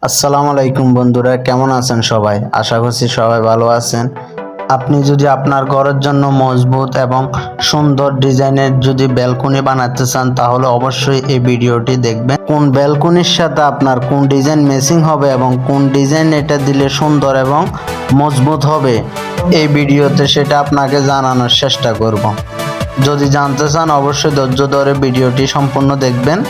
আসসালামু আলাইকুম বন্ধুরা, কেমন আছেন সবাই? আশা করছি সবাই ভালো আছেন। আপনি যদি আপনার ঘরের জন্য মজবুত এবং সুন্দর ডিজাইনের যদি ব্যালকনি বানাতে চান তাহলে অবশ্যই এই ভিডিওটি দেখবেন। কোন ব্যালকনির সাথে আপনার কোন ডিজাইন ম্যাচিং হবে এবং কোন ডিজাইন এটা দিলে সুন্দর এবং মজবুত হবে, এই ভিডিওতে সেটা আপনাকে জানানোর চেষ্টা করব। যদি জানতে চান অবশ্যই ধৈর্য ধরে ভিডিওটি সম্পূর্ণ দেখবেন।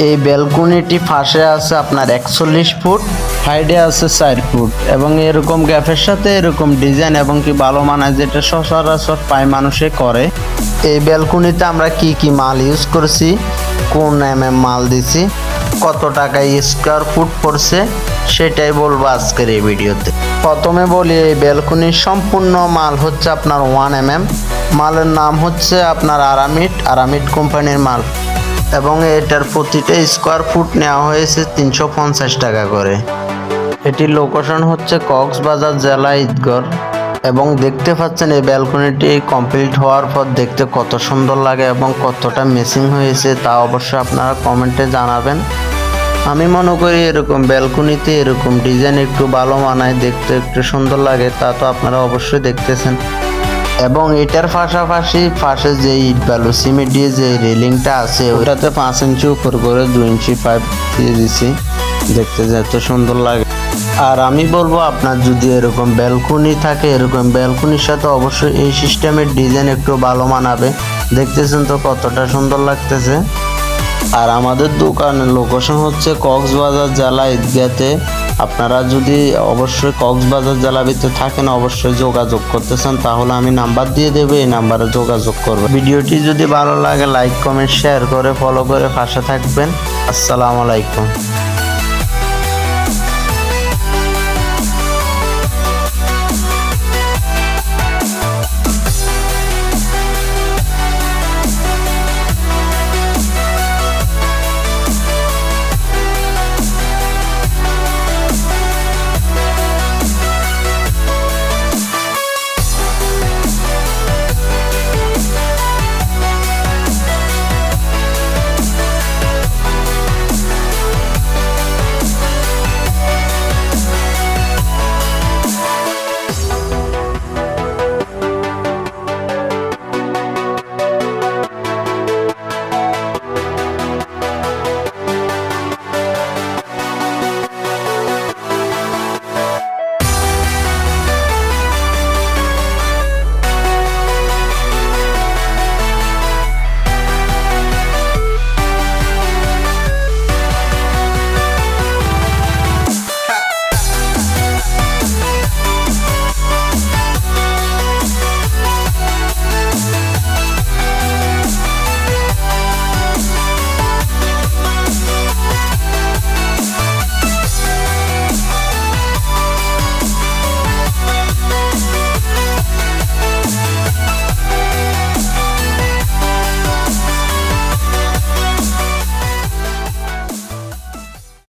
এই ব্যালকনিটি পাশে আছে আপনার 41 ফুট, হাইটে আছে 4 ফুট এবং এরকম গ্যাপের সাথে এরকম ডিজাইন এবং কি ভালো মানায়, যেটা সচরাচর প্রায় মানুষে করে। এই ব্যালকনিতে আমরা কি মাল ইউজ করছি, কোন মাল দিছি, কত টাকায় স্কোয়ার ফুট পড়ছে সেটাই বলবো আজকের এই ভিডিওতে। প্রথমে বলি, এই ব্যালকনির সম্পূর্ণ মাল হচ্ছে আপনার 1 মালের নাম হচ্ছে আপনার আরামিড কোম্পানির মাল এবং এটার প্রতিটা স্কোয়ার ফুট নেওয়া হয়েছে 350 টাকা করে। এটির লোকেশন হচ্ছে কক্সবাজার জেলা ঈদগড় এবং দেখতে পাচ্ছেন এই ব্যালকনিটি কমপ্লিট হওয়ার পর দেখতে কত সুন্দর লাগে এবং কতটা মেসিং হয়েছে তা অবশ্যই আপনারা কমেন্টে জানাবেন। আমি মনে করি এরকম ব্যালকনিতে এরকম ডিজাইন একটু ভালো মানায়, দেখতে একটু সুন্দর লাগে, তা তো আপনারা অবশ্যই দেখতেছেন। এবং এটার পাশাপাশি পাশে যে ইট বালু সিমেন্ট দিয়ে যে রেলিংটা আছে ওটাতে 5 ইঞ্চি উপর করে 2 ইঞ্চি পাইপ দিয়ে দিছি, দেখতে এত সুন্দর লাগে। আর আমি বলবো আপনার যদি এরকম ব্যালকনি থাকে, এরকম ব্যালকনির সাথে অবশ্যই এই সিস্টেমের ডিজাইন একটু ভালো মানাবে। দেখতেছেন তো কতটা সুন্দর লাগতেছে। আর আমাদের দোকানের লোকেশন হচ্ছে কক্সবাজার জেলা ঈদগাতে। আপনারা যদি অবশ্যই কক্সবাজার জেলা ভিতরে থাকেন অবশ্যই যোগাযোগ করতে চান তাহলে আমি নাম্বার দিয়ে দেবো, এই নাম্বারে যোগাযোগ করবেন। ভিডিওটি যদি ভালো লাগে লাইক কমেন্ট শেয়ার করে ফলো করে পাশে থাকবেন। আসসালামু আলাইকুম।